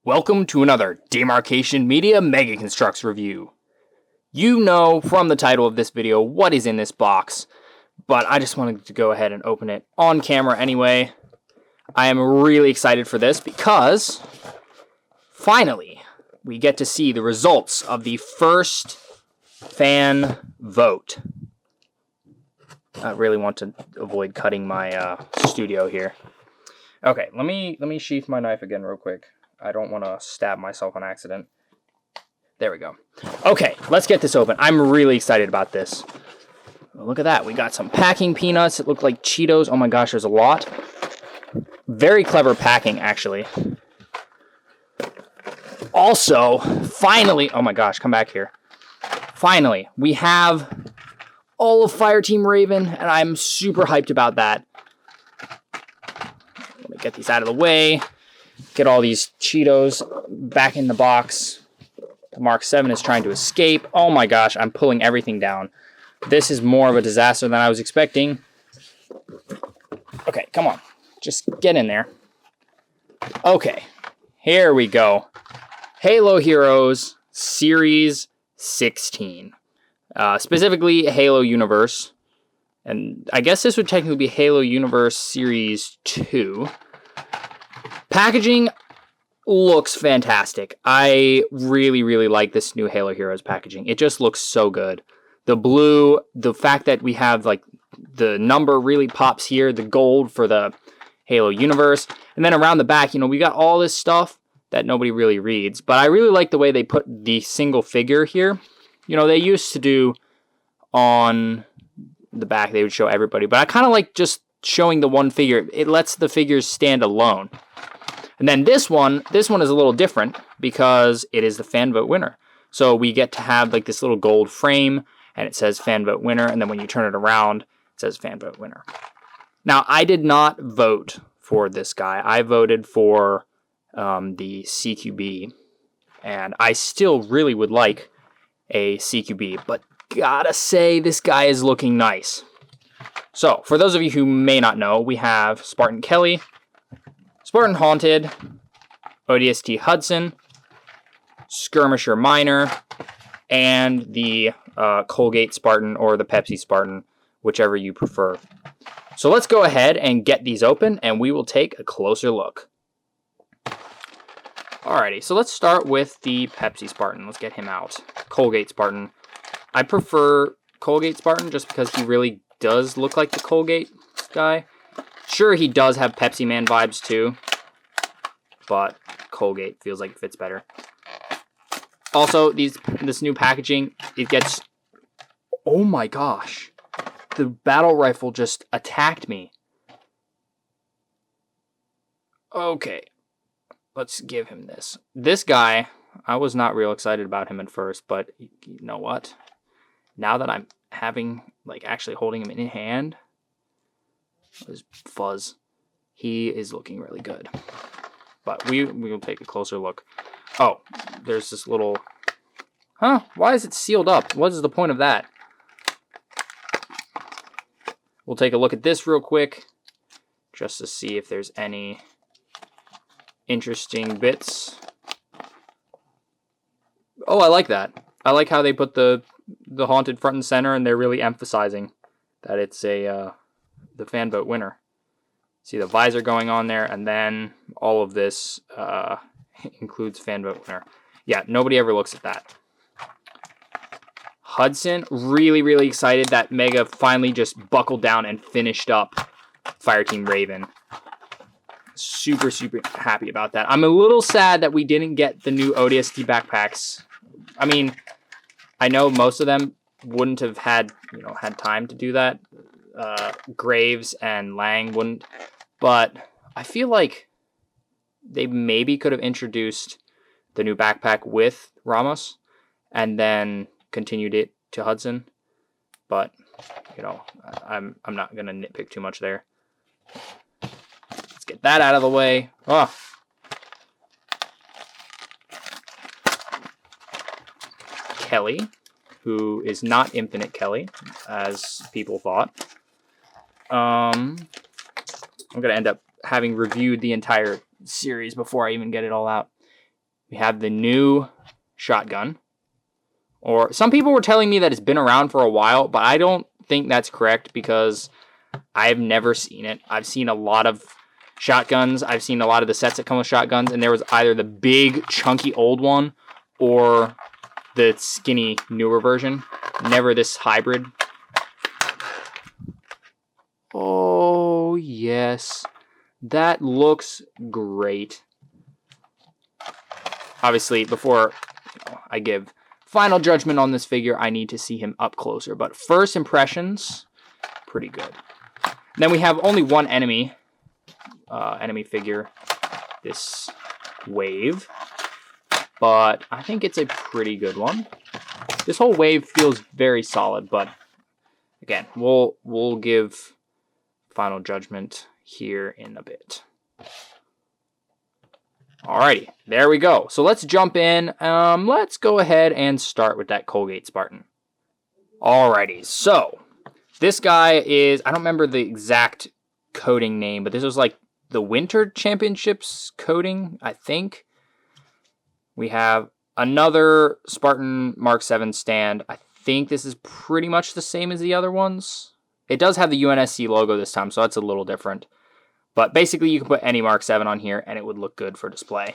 Welcome to another Demarcation Media Mega Construx review. You know from the title of this video what is in this box, but I just wanted to go ahead and open it on camera anyway. I am really excited for this because finally we get to see the results of the first fan vote. I really want to avoid cutting my studio here. Okay, let me sheath my knife again real quick. I don't want to stab myself on accident. There we go. Okay, let's get this open. I'm really excited about this. Look at that. We got some packing peanuts. It looked like Cheetos. Oh my gosh, there's a lot. Very clever packing, actually. Also, finally, oh my gosh, come back here. Finally, we have all of Fireteam Raven, and I'm super hyped about that. Let me get these out of the way. Get all these Cheetos back in the box. The Mark 7 is trying to escape. Oh my gosh, I'm pulling everything down. This is more of a disaster than I was expecting. Okay, come on. Just get in there. Okay, here we go. Halo Heroes Series 16. Specifically, Halo Universe. And I guess this would technically be Halo Universe Series 2. Packaging looks fantastic. I really like this new Halo Heroes packaging. It just looks so good. The blue, the fact that we have like the number really pops here, the gold for the Halo Universe, and then around the back, you know, we got all this stuff that nobody really reads, but I really like the way they put the single figure here. You know, they used to do on the back, they would show everybody, but I kind of like just showing the one figure. It lets the figures stand alone. And then this one is a little different because it is the fan vote winner. So we get to have like this little gold frame and it says fan vote winner. And then when you turn it around, it says fan vote winner. Now, I did not vote for this guy. I voted for the CQB. And I still really would like a CQB. But gotta say, this guy is looking nice. So, for those of you who may not know, we have Spartan Kelly, Spartan Haunted, ODST Hudson, Skirmisher Minor, and the Colgate Spartan or the Pepsi Spartan, whichever you prefer. So let's go ahead and get these open, and we will take a closer look. Alrighty, so let's start with the Pepsi Spartan. Let's get him out. Colgate Spartan. I prefer Colgate Spartan just because he really does look like the Colgate guy. Sure, he does have Pepsi Man vibes too, but Colgate feels like it fits better. Also, this new packaging, it gets... Oh my gosh. The battle rifle just attacked me. Okay, let's give him this. This guy, I was not real excited about him at first, but you know what? Now that I'm actually holding him in hand, his fuzz, he is looking really good. But we will take a closer look. Oh, there's this little... Huh? Why is it sealed up? What is the point of that? We'll take a look at this real quick, just to see if there's any interesting bits. Oh, I like that. I like how they put the Haunted front and center, and they're really emphasizing that it's the fan vote winner. See the visor going on there, and then all of this includes fan vote winner. Yeah, nobody ever looks at that. Hudson, really excited that Mega finally just buckled down and finished up Fireteam Raven. Super happy about that. I'm a little sad that we didn't get the new ODST backpacks. I mean, I know most of them wouldn't have had time to do that. Graves and Lang wouldn't, but I feel like they maybe could have introduced the new backpack with Ramos and then continued it to Hudson, but you know, I'm not gonna nitpick too much there. Let's get that out of the way. Oh. Kelly, who is not Infinite Kelly, as people thought. I'm going to end up having reviewed the entire series before I even get it all out. We have the new shotgun. Or some people were telling me that it's been around for a while, but I don't think that's correct because I've never seen it. I've seen a lot of shotguns. I've seen a lot of the sets that come with shotguns, and there was either the big, chunky old one or the skinny, newer version. Never this hybrid. Oh, yes. That looks great. Obviously, before I give final judgment on this figure, I need to see him up closer. But first impressions, pretty good. Then we have only one enemy figure, this wave. But I think it's a pretty good one. This whole wave feels very solid, but again, we'll give final judgment here in a bit. Alrighty, there we go. So let's jump in. Let's go ahead and start with that Colgate Spartan. Alrighty, so this guy is, I don't remember the exact coding name, but this was like the Winter Championships coding, I think. We have another Spartan Mark 7 stand. I think this is pretty much the same as the other ones. It does have the UNSC logo this time, so that's a little different. But basically, you can put any Mark 7 on here, and it would look good for display.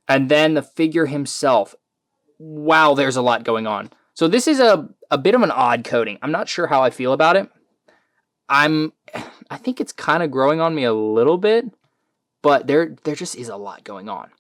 And then the figure himself. Wow, there's a lot going on. So this is a bit of an odd coating. I'm not sure how I feel about it. I think it's kind of growing on me a little bit, but there just is a lot going on.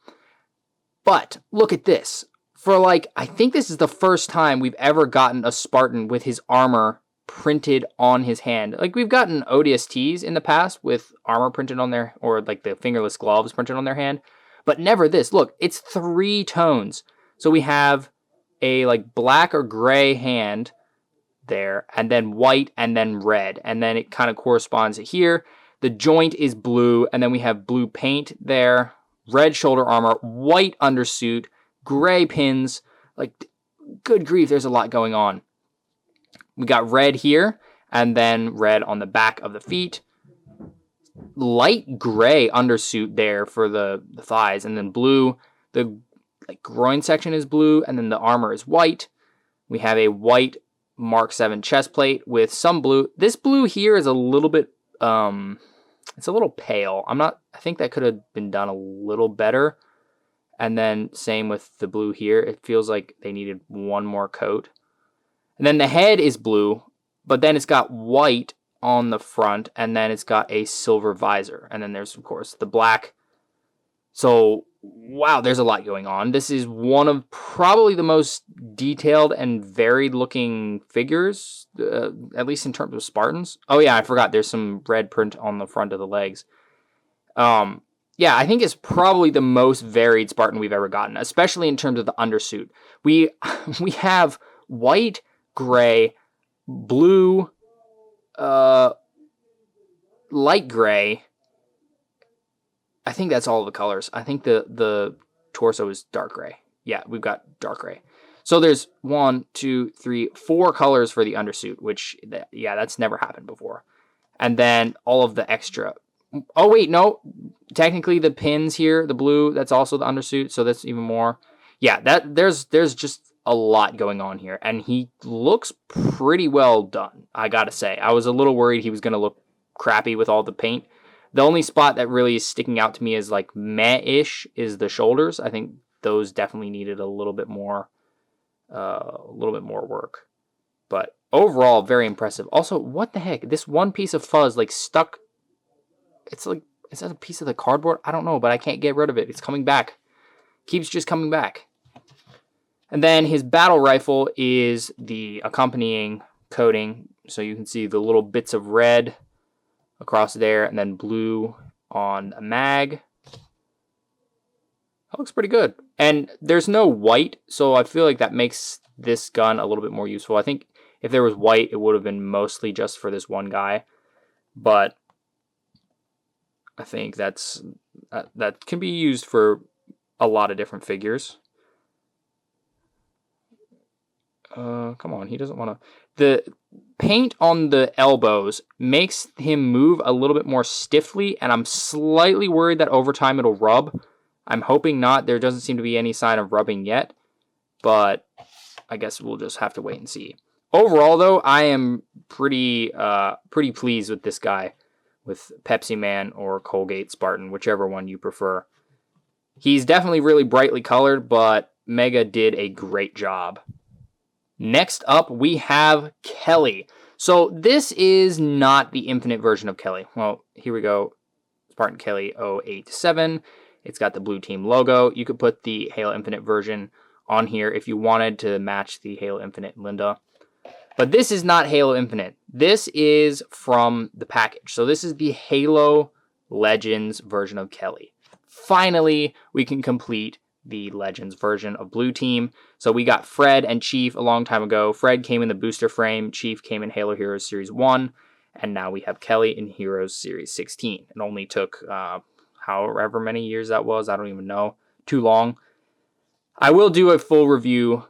But look at this. I think this is the first time we've ever gotten a Spartan with his armor printed on his hand. Like, we've gotten ODSTs in the past with armor printed on their, or like the fingerless gloves printed on their hand, but never this. Look, it's 3 tones. So we have a like black or gray hand there, and then white, and then red, and then it kind of corresponds here. The joint is blue, and then we have blue paint there, red shoulder armor, white undersuit, gray pins. Like, good grief, there's a lot going on. We got red here, and then red on the back of the feet. Light gray undersuit there for the thighs, and then blue. The groin section is blue, and then the armor is white. We have a white Mark 7 chest plate with some blue. This blue here is a little bit, it's a little pale. I think that could have been done a little better. And then same with the blue here. It feels like they needed one more coat. And then the head is blue, but then it's got white on the front, and then it's got a silver visor. And then there's, of course, the black. So, wow, there's a lot going on. This is one of probably the most detailed and varied looking figures, at least in terms of Spartans. Oh yeah, I forgot there's some red print on the front of the legs. Yeah, I think it's probably the most varied Spartan we've ever gotten, especially in terms of the undersuit. We have white, gray, blue, light gray. I think that's all the colors. I think the torso is dark gray. Yeah, we've got dark gray. So there's 1, 2, 3, 4 colors for the undersuit, which, yeah, that's never happened before. And then all of the extra. Oh, wait, no. Technically, the pins here, the blue, that's also the undersuit, so that's even more. Yeah, there's just a lot going on here, and he looks pretty well done, I gotta say. I was a little worried he was going to look crappy with all the paint. The only spot that really is sticking out to me is like meh-ish is the shoulders. I think those definitely needed a little bit more work. But overall, very impressive. Also, what the heck? This one piece of fuzz like stuck. It's like, is that a piece of the cardboard? I don't know, but I can't get rid of it. It's coming back. Keeps just coming back. And then his battle rifle is the accompanying coating. So you can see the little bits of red across there, and then blue on a mag. That looks pretty good. And there's no white, so I feel like that makes this gun a little bit more useful. I think if there was white, it would have been mostly just for this one guy. But I think that can be used for a lot of different figures. Come on, he doesn't want to. The paint on the elbows makes him move a little bit more stiffly, and I'm slightly worried that over time it'll rub. I'm hoping not. There doesn't seem to be any sign of rubbing yet, but I guess we'll just have to wait and see. Overall, though, I am pretty pleased with this guy, with Pepsi Man or Colgate Spartan, whichever one you prefer. He's definitely really brightly colored, but Mega did a great job. Next up, we have Kelly. So this is not the Infinite version of Kelly. Well, here we go. Spartan Kelly 087. It's got the blue team logo. You could put the Halo Infinite version on here if you wanted to match the Halo Infinite Linda. But this is not Halo Infinite. This is from the package. So this is the Halo Legends version of Kelly. Finally, we can complete the Legends version of Blue Team. So we got Fred and Chief a long time ago. Fred came in the booster frame. Chief came in Halo Heroes Series 1. And now we have Kelly in Heroes Series 16. It only took however many years that was. I don't even know. Too long. I will do a full review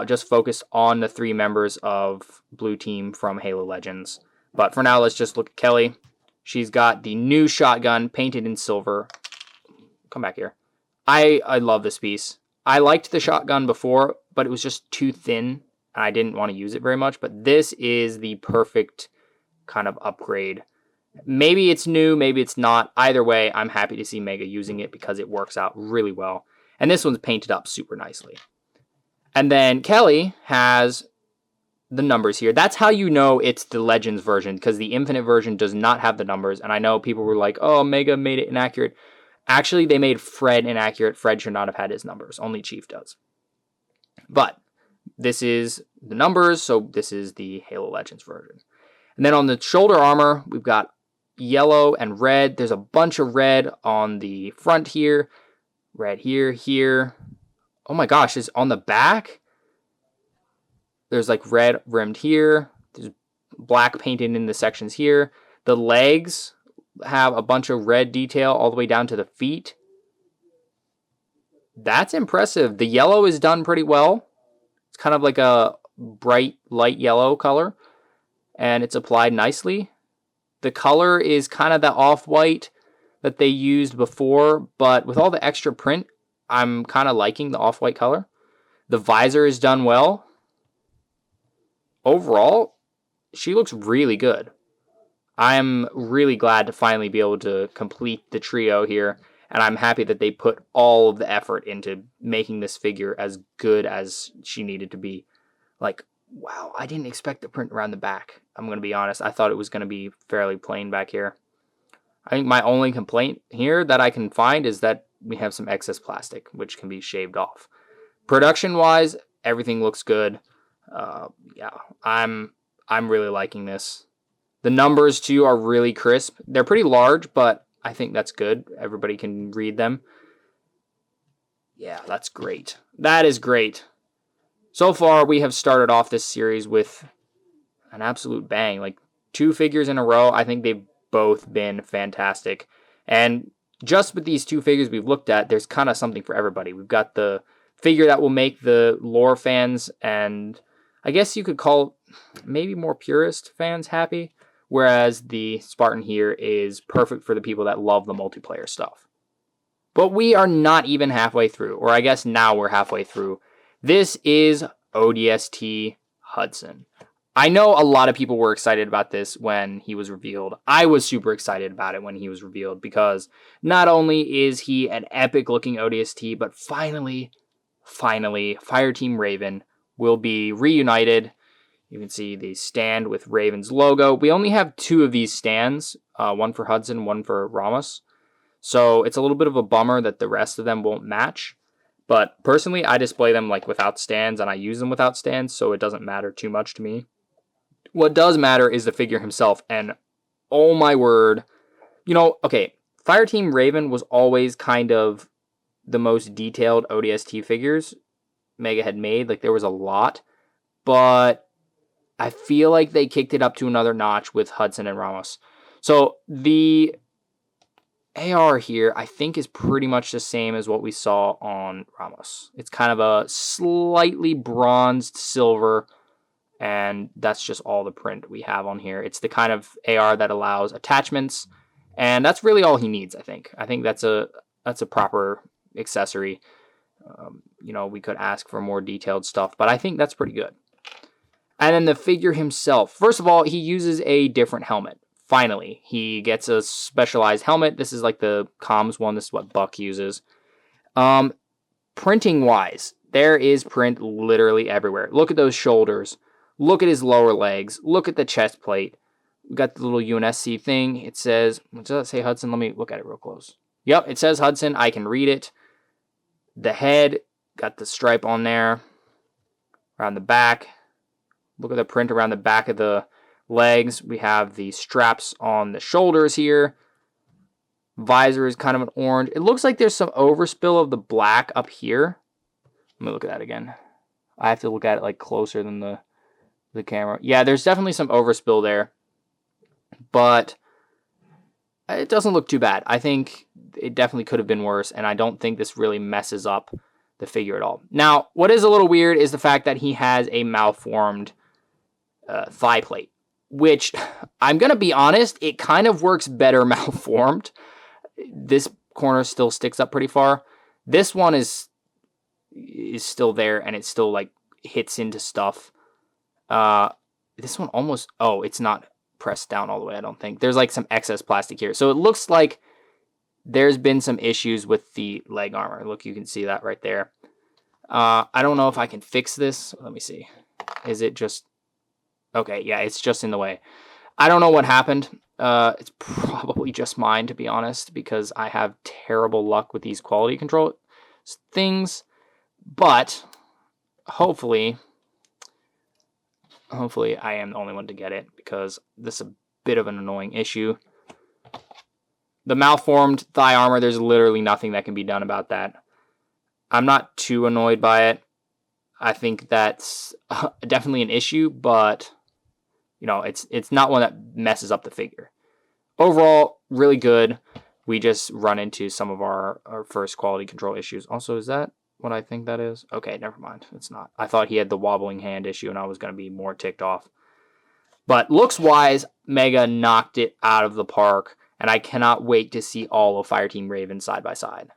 just focused on the 3 members of Blue Team from Halo Legends. But for now, let's just look at Kelly. She's got the new shotgun painted in silver. Come back here. I love this piece. I liked the shotgun before, but it was just too thin. I didn't want to use it very much. But this is the perfect kind of upgrade. Maybe it's new, maybe it's not. Either way, I'm happy to see Mega using it because it works out really well. And this one's painted up super nicely. And then Kelly has the numbers here. That's how you know it's the Legends version, because the Infinite version does not have the numbers. And I know people were like, oh, Mega made it inaccurate. Actually, they made Fred inaccurate. Fred should not have had his numbers. Only Chief does. But this is the numbers, so this is the Halo Legends version. And then on the shoulder armor, we've got yellow and red. There's a bunch of red on the front here. Red here, here. Oh my gosh, it's on the back. There's like red rimmed here. There's black painted in the sections here. The legs have a bunch of red detail all the way down to the feet. That's impressive. The yellow is done pretty well. It's kind of like a bright light yellow color, and it's applied nicely. The color is kind of the off-white that they used before, but with all the extra print, I'm kind of liking the off-white color. The visor is done well. Overall, she looks really good. I'm really glad to finally be able to complete the trio here, and I'm happy that they put all of the effort into making this figure as good as she needed to be. Like, wow, I didn't expect the print around the back. I'm going to be honest. I thought it was going to be fairly plain back here. I think my only complaint here that I can find is that we have some excess plastic, which can be shaved off. Production-wise, everything looks good. Yeah, I'm really liking this. The numbers, too, are really crisp. They're pretty large, but I think that's good. Everybody can read them. Yeah, that's great. That is great. So far, we have started off this series with an absolute bang. Like, 2 figures in a row, I think they've both been fantastic. And just with these 2 figures we've looked at, there's kind of something for everybody. We've got the figure that will make the lore fans, and I guess you could call maybe more purist fans happy, whereas the Spartan here is perfect for the people that love the multiplayer stuff. But we are not even halfway through, or I guess now we're halfway through. This is ODST Hudson. I know a lot of people were excited about this when he was revealed. I was super excited about it when he was revealed because not only is he an epic looking ODST, but finally, Fireteam Raven will be reunited. You can see the stand with Raven's logo. We only have 2 of these stands, one for Hudson, one for Ramos. So it's a little bit of a bummer that the rest of them won't match. But personally, I display them like without stands, and I use them without stands, so it doesn't matter too much to me. What does matter is the figure himself, and oh my word. You know, okay, Fireteam Raven was always kind of the most detailed ODST figures Mega had made. Like, there was a lot, but I feel like they kicked it up to another notch with Hudson and Ramos. So the AR here, I think, is pretty much the same as what we saw on Ramos. It's kind of a slightly bronzed silver, and that's just all the print we have on here. It's the kind of AR that allows attachments, and that's really all he needs, I think. I think that's a proper accessory. You know, we could ask for more detailed stuff, but I think that's pretty good. And then the figure himself. First of all, he uses a different helmet. Finally, he gets a specialized helmet. This is like the comms one. This is what Buck uses. Printing wise, there is print literally everywhere. Look at those shoulders. Look at his lower legs. Look at the chest plate. We got the little UNSC thing. It says, does that say Hudson? Let me look at it real close. Yep, it says Hudson. I can read it. The head, got the stripe on there. Around the back. Look at the print around the back of the legs. We have the straps on the shoulders here. Visor is kind of an orange. It looks like there's some overspill of the black up here. Let me look at that again. I have to look at it like closer than the camera. Yeah, there's definitely some overspill there. But it doesn't look too bad. I think it definitely could have been worse, and I don't think this really messes up the figure at all. Now, what is a little weird is the fact that he has a malformed thigh plate, which, I'm going to be honest, it kind of works better malformed. This corner still sticks up pretty far. This one is still there, and it still, like, hits into stuff. This one almost... Oh, it's not pressed down all the way, I don't think. There's, like, some excess plastic here. So it looks like there's been some issues with the leg armor. Look, you can see that right there. I don't know if I can fix this. Let me see. Is it just... Okay, yeah, it's just in the way. I don't know what happened. It's probably just mine, to be honest, because I have terrible luck with these quality control things. But hopefully I am the only one to get it, because this is a bit of an annoying issue. The malformed thigh armor, there's literally nothing that can be done about that. I'm not too annoyed by it. I think that's definitely an issue, but you know, it's not one that messes up the figure. Overall, really good. We just run into some of our first quality control issues. Also, is that what I think that is? Okay, never mind. It's not. I thought he had the wobbling hand issue, and I was going to be more ticked off. But looks-wise, Mega knocked it out of the park, and I cannot wait to see all of Fireteam Raven side by side.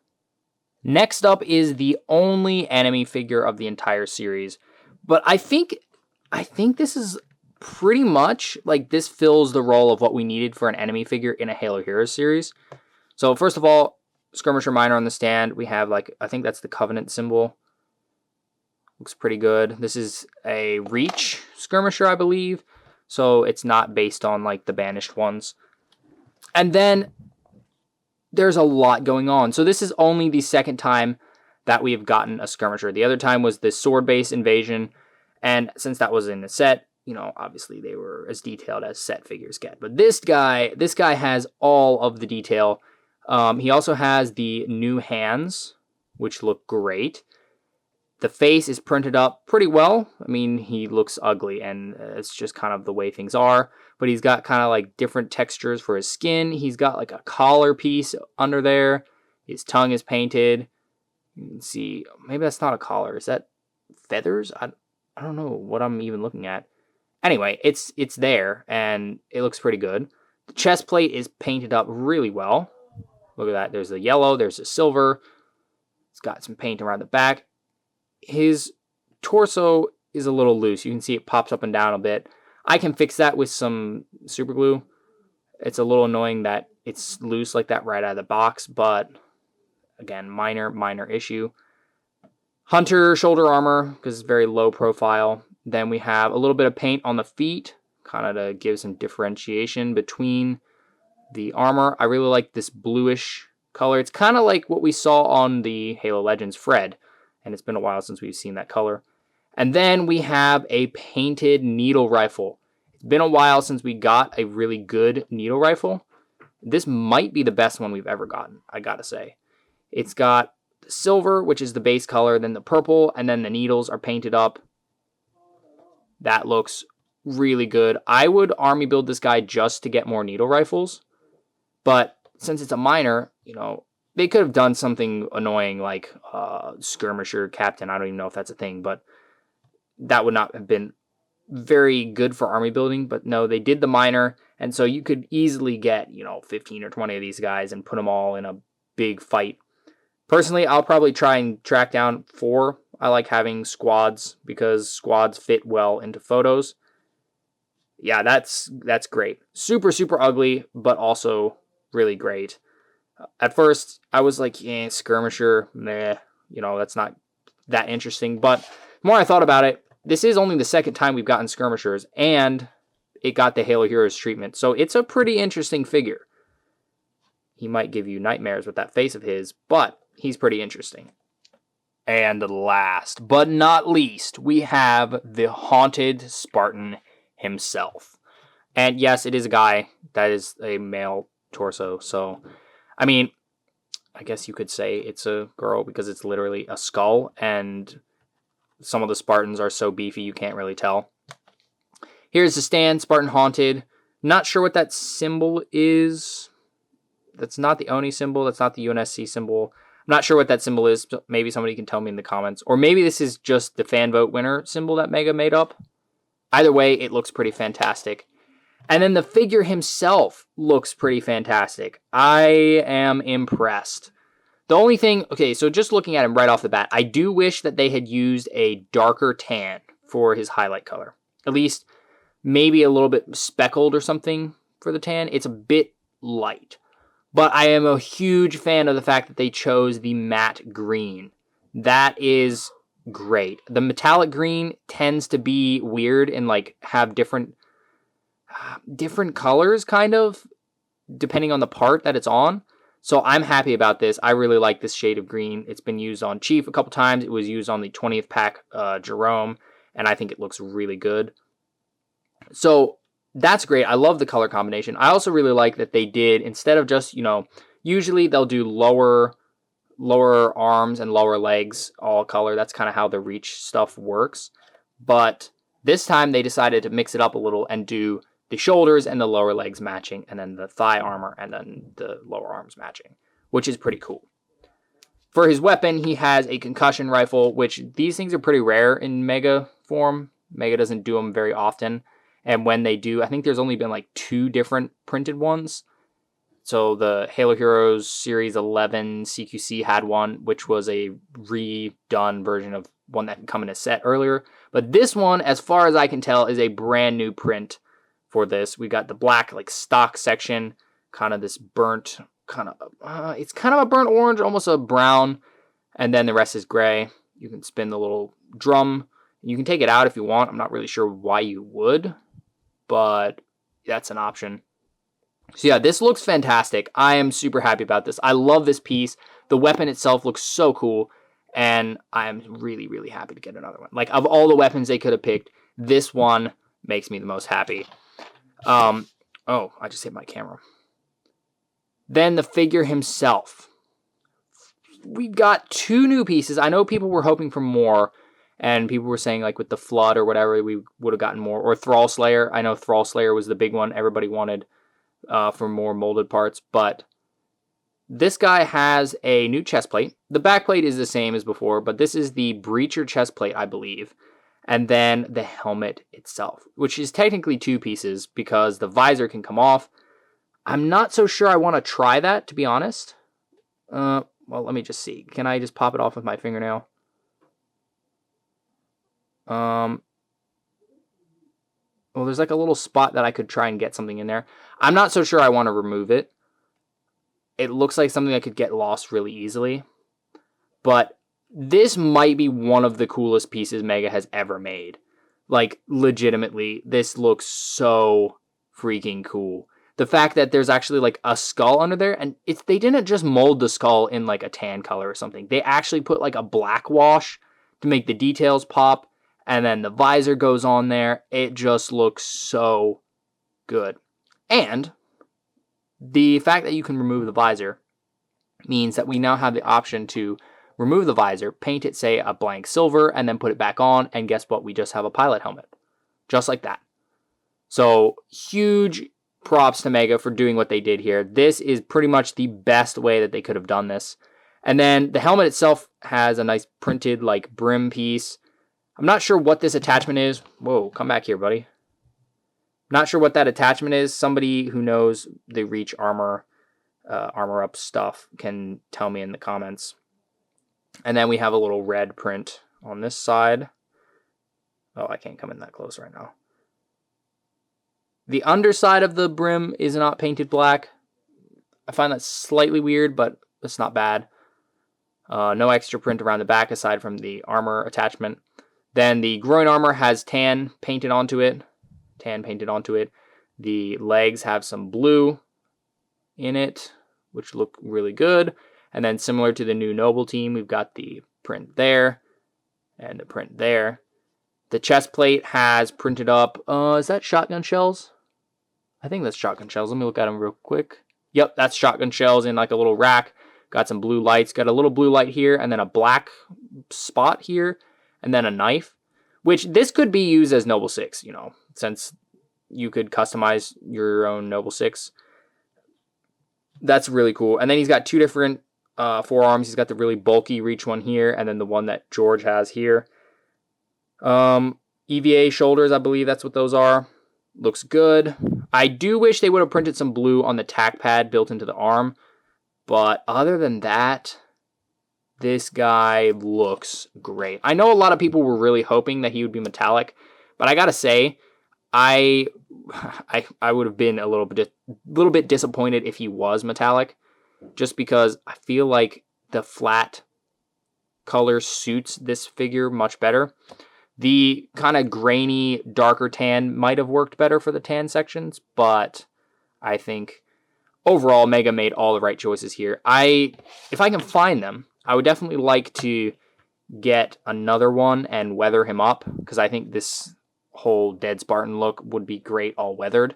Next up is the only enemy figure of the entire series. But I think this is pretty much, like, this fills the role of what we needed for an enemy figure in a Halo Heroes series. So, first of all, Skirmisher Miner on the stand. We have, like, I think that's the Covenant symbol. Looks pretty good. This is a Reach Skirmisher, I believe. So, it's not based on, like, the banished ones. And then there's a lot going on. So, this is only the second time that we have gotten a Skirmisher. The other time was the sword-based invasion. And since that was in the set, you know, obviously they were as detailed as set figures get. But this guy has all of the detail. He also has the new hands, which look great. The face is printed up pretty well. I mean, he looks ugly, and it's just kind of the way things are. But he's got kind of like different textures for his skin. He's got like a collar piece under there. His tongue is painted. You can see, maybe that's not a collar. Is that feathers? I don't know what I'm even looking at. Anyway, it's there, and it looks pretty good. The chest plate is painted up really well. Look at that. There's the yellow. There's the silver. It's got some paint around the back. His torso is a little loose. You can see it pops up and down a bit. I can fix that with some super glue. It's a little annoying that it's loose like that right out of the box, but again, minor issue. Hunter shoulder armor, because it's very low profile. Then we have a little bit of paint on the feet, kind of to give some differentiation between the armor. I really like this bluish color. It's kind of like what we saw on the Halo Legends Fred, and it's been a while since we've seen that color. And then we have a painted needle rifle. It's been a while since we got a really good needle rifle. This might be the best one we've ever gotten, I gotta say. It's got the silver, which is the base color, then the purple, and then the needles are painted up. That looks really good. I would army build this guy just to get more needle rifles. But since it's a miner, you know, they could have done something annoying like Skirmisher Captain. I don't even know if that's a thing, but that would not have been very good for army building. But no, they did the miner, and so you could easily get, you know, 15 or 20 of these guys and put them all in a big fight Personally, I'll probably try and track down 4. I like having squads because squads fit well into photos. Yeah, that's great. Super, super ugly, but also really great. At first, I was like, yeah, Skirmisher, meh, that's not that interesting. But the more I thought about it, this is only the second time we've gotten Skirmishers, and it got the Halo Heroes treatment. So it's a pretty interesting figure. He might give you nightmares with that face of his, but he's pretty interesting. And last but not least, we have the Haunted Spartan himself. And yes, it is a guy. That is a male torso. So, I mean, I guess you could say it's a girl because it's literally a skull. And some of the Spartans are so beefy you can't really tell. Here's the stand, Spartan Haunted. Not sure what that symbol is. That's not the Oni symbol. That's not the UNSC symbol. I'm not sure what that symbol is. Maybe somebody can tell me in the comments. Or maybe this is just the fan vote winner symbol that Mega made up. Either way, it looks pretty fantastic. And then the figure himself looks pretty fantastic. I am impressed. The only thing, okay, so just looking at him right off the bat, I do wish that they had used a darker tan for his highlight color. At least maybe a little bit speckled or something for the tan. It's a bit light. But I am a huge fan of the fact that they chose the matte green. That is great. The metallic green tends to be weird and like have different colors kind of depending on the part that it's on. So I'm happy about this. I really like this shade of green. It's been used on Chief a couple times. It was used on the 20th pack Jerome, and I think it looks really good. So that's great. I love the color combination. I also really like that they did, instead of just, usually they'll do lower arms and lower legs all color. That's kind of how the Reach stuff works. But this time they decided to mix it up a little and do the shoulders and the lower legs matching, and then the thigh armor and then the lower arms matching, which is pretty cool. For his weapon, he has a concussion rifle, which these things are pretty rare in Mega form. Mega doesn't do them very often. And when they do, I think there's only been like 2 different printed ones. So the Halo Heroes Series 11 CQC had one, which was a redone version of one that had come in a set earlier. But this one, as far as I can tell, is a brand new print for this. We got the black like stock section, kind of this burnt, it's kind of a burnt orange, almost a brown. And then the rest is gray. You can spin the little drum. You can take it out if you want. I'm not really sure why you would, but that's an option. So yeah, this looks fantastic. I am super happy about this. I love this piece. The weapon itself looks so cool, and I am really, really happy to get another one. Like, of all the weapons they could have picked, this one makes me the most happy. Oh, I just hit my camera. Then the figure himself. We've got 2 new pieces. I know people were hoping for more, and people were saying, like, with the Flood or whatever, we would have gotten more. Or Thrall Slayer. I know Thrall Slayer was the big one everybody wanted for more molded parts. But this guy has a new chest plate. The back plate is the same as before, but this is the Breacher chest plate, I believe. And then the helmet itself, which is technically 2 pieces because the visor can come off. I'm not so sure I want to try that, to be honest. Well, let me just see. Can I just pop it off with my fingernail? Well, there's like a little spot that I could try and get something in there. I'm not so sure I want to remove it. It looks like something that could get lost really easily. But this might be one of the coolest pieces Mega has ever made. Like, legitimately, this looks so freaking cool. The fact that there's actually like a skull under there, and they didn't just mold the skull in like a tan color or something. They actually put like a black wash to make the details pop, and then the visor goes on there. It just looks so good. And the fact that you can remove the visor means that we now have the option to remove the visor, paint it, say, a blank silver, and then put it back on, and guess what? We just have a pilot helmet. Just like that. So, huge props to Mega for doing what they did here. This is pretty much the best way that they could have done this. And then the helmet itself has a nice printed, like, brim piece. I'm not sure what this attachment is. Whoa, come back here, buddy. Not sure what that attachment is. Somebody who knows the Reach armor up stuff can tell me in the comments. And then we have a little red print on this side. Oh, I can't come in that close right now. The underside of the brim is not painted black. I find that slightly weird, but it's not bad. No extra print around the back aside from the armor attachment. Then the groin armor has tan painted onto it. The legs have some blue in it, which look really good. And then similar to the new Noble team, we've got the print there and the print there. The chest plate has printed up, is that shotgun shells? I think that's shotgun shells. Let me look at them real quick. Yep, that's shotgun shells in like a little rack. Got some blue lights. Got a little blue light here, and then a black spot here, and then a knife. Which this could be used as Noble 6, since you could customize your own Noble 6. That's really cool. And then he's got two different forearms. He's got the really bulky reach one here, and then the one that George has here. EVA shoulders, I believe that's what those are. Looks good. I do wish they would have printed some blue on the tack pad built into the arm. But other than that, this guy looks great. I know a lot of people were really hoping that he would be metallic. But I gotta say, I would have been a little bit disappointed if he was metallic. Just because I feel like the flat color suits this figure much better. The kind of grainy, darker tan might have worked better for the tan sections, but I think overall Mega made all the right choices here. If I can find them, I would definitely like to get another one and weather him up, because I think this whole Dead Spartan look would be great all weathered.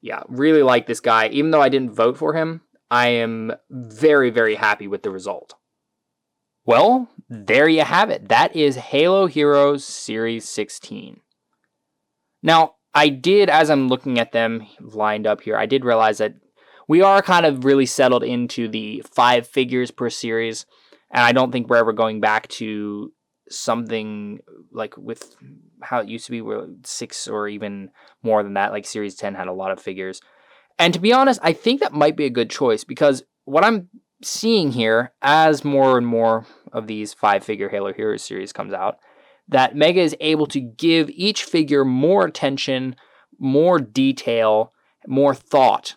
Yeah, really like this guy. Even though I didn't vote for him, I am very, very happy with the result. Well, there you have it. That is Halo Heroes Series 16. Now, I did, as I'm looking at them lined up here, I did realize that we are kind of really settled into the 5 figures per series, and I don't think we're ever going back to something like with how it used to be, where 6 or even more than that, like Series 10 had a lot of figures. And to be honest, I think that might be a good choice, because what I'm seeing here, as more and more of these 5-figure Halo Heroes series comes out, that Mega is able to give each figure more attention, more detail, more thought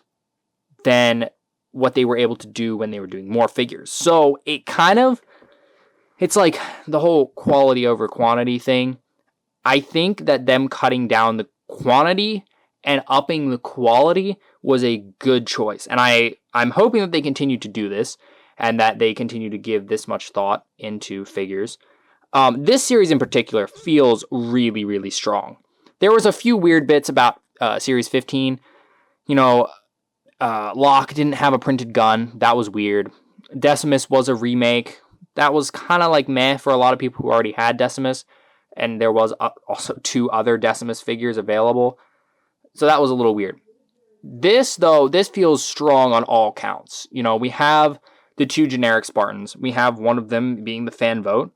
than what they were able to do when they were doing more figures. So it's like the whole quality over quantity thing. I think that them cutting down the quantity and upping the quality was a good choice. And I'm hoping that they continue to do this and that they continue to give this much thought into figures. This series in particular feels really, really strong. There was a few weird bits about Series 15. Locke didn't have a printed gun. That was weird. Decimus was a remake. That was kind of like meh for a lot of people who already had Decimus. And there was also 2 other Decimus figures available. So that was a little weird. This feels strong on all counts. We have the 2 generic Spartans. We have one of them being the fan vote.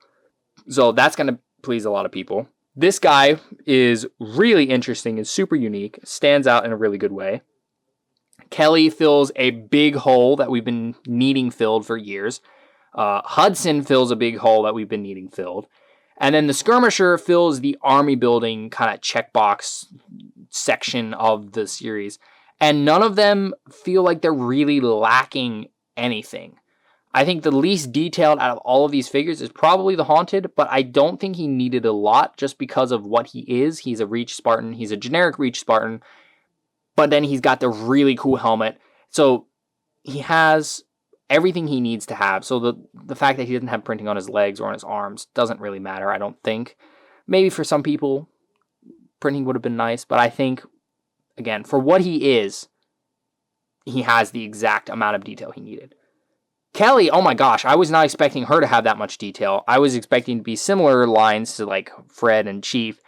So that's going to please a lot of people. This guy is really interesting and super unique. Stands out in a really good way. Kelly fills a big hole that we've been needing filled for years. Hudson fills a big hole that we've been needing filled. And then the Skirmisher fills the army building kind of checkbox section of the series. And none of them feel like they're really lacking anything. I think the least detailed out of all of these figures is probably the Haunted, but I don't think he needed a lot just because of what he is. He's a Reach Spartan. He's a generic Reach Spartan, but then he's got the really cool helmet. So he has everything he needs to have. So the fact that he doesn't have printing on his legs or on his arms doesn't really matter, I don't think. Maybe for some people, printing would have been nice, but I think, again, for what he is, he has the exact amount of detail he needed. Kelly, oh my gosh, I was not expecting her to have that much detail. I was expecting to be similar lines to like Fred and Chief.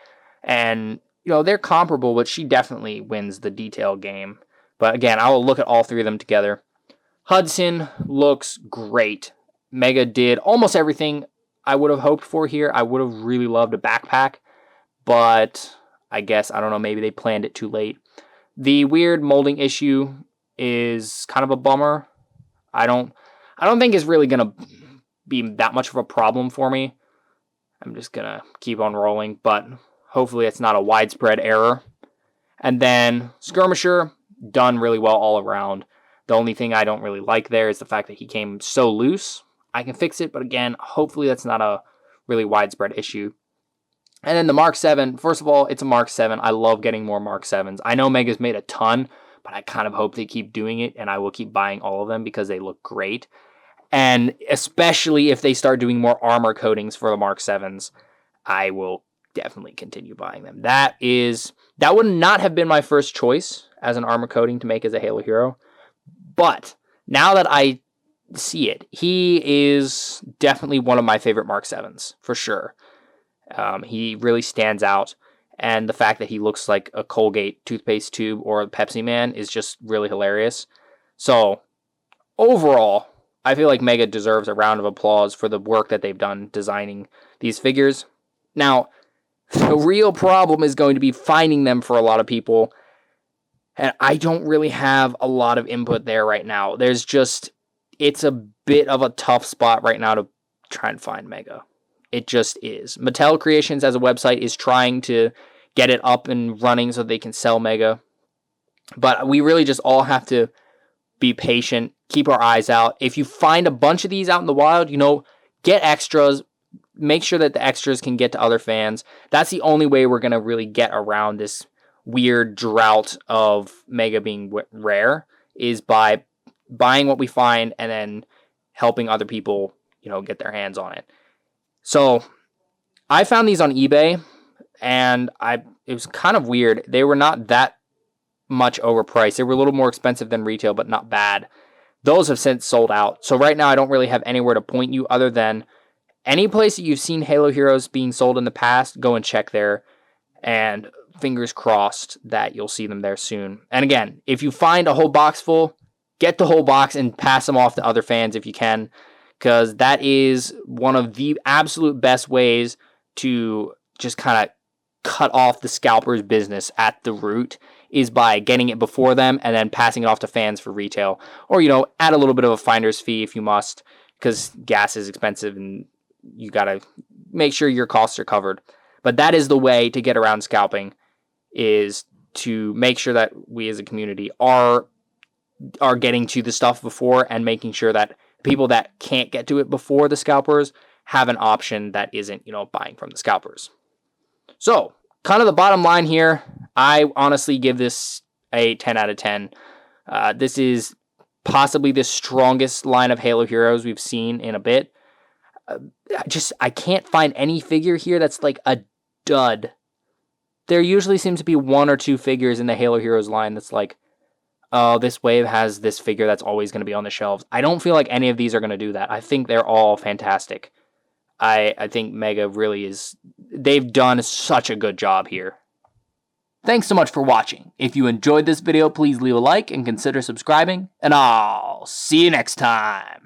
And, they're comparable, but she definitely wins the detail game. But again, I will look at all 3 of them together. Hudson looks great. Mega did almost everything I would have hoped for here. I would have really loved a backpack, but I guess, I don't know, maybe they planned it too late. The weird molding issue is kind of a bummer. I don't think is really going to be that much of a problem for me. I'm just going to keep on rolling, but hopefully it's not a widespread error. And then Skirmisher, done really well all around. The only thing I don't really like there is the fact that he came so loose. I can fix it, but again, hopefully that's not a really widespread issue. And then the Mark 7, first of all, it's a Mark 7. I love getting more Mark 7s. I know Mega's made a ton, but I kind of hope they keep doing it, and I will keep buying all of them because they look great. And especially if they start doing more armor coatings for the Mark 7s, I will definitely continue buying them. That would not have been my first choice as an armor coating to make as a Halo hero. But now that I see it, he is definitely one of my favorite Mark 7s, for sure. He really stands out, and the fact that he looks like a Colgate toothpaste tube or a Pepsi Man is just really hilarious. So, overall, I feel like Mega deserves a round of applause for the work that they've done designing these figures. Now, the real problem is going to be finding them for a lot of people, and I don't really have a lot of input there right now. It's a bit of a tough spot right now to try and find Mega. It just is. Mattel Creations as a website is trying to get it up and running so they can sell Mega. But we really just all have to be patient, keep our eyes out. If you find a bunch of these out in the wild, get extras. Make sure that the extras can get to other fans. That's the only way we're going to really get around this weird drought of Mega being rare, is by buying what we find and then helping other people, get their hands on it. So I found these on eBay, and it was kind of weird. They were not that much overpriced. They were a little more expensive than retail, but not bad. Those have since sold out. So right now I don't really have anywhere to point you other than any place that you've seen Halo Heroes being sold in the past, go and check there. And fingers crossed that you'll see them there soon. And again, if you find a whole box full, get the whole box and pass them off to other fans if you can, because that is one of the absolute best ways to just kind of cut off the scalper's business at the root, is by getting it before them and then passing it off to fans for retail. Or, add a little bit of a finder's fee if you must, because gas is expensive and you got to make sure your costs are covered. But that is the way to get around scalping, is to make sure that we as a community are getting to the stuff before, and making sure that people that can't get to it before the scalpers have an option that isn't, buying from the scalpers. So, kind of the bottom line here, I honestly give this a 10 out of 10. This is possibly the strongest line of Halo heroes we've seen in a bit. I can't find any figure here that's like a dud. There usually seems to be one or two figures in the Halo Heroes line that's like, oh, this wave has this figure that's always going to be on the shelves. I don't feel like any of these are going to do that. I think they're all fantastic. I think Mega really is... They've done such a good job here. Thanks so much for watching. If you enjoyed this video, please leave a like and consider subscribing, and I'll see you next time.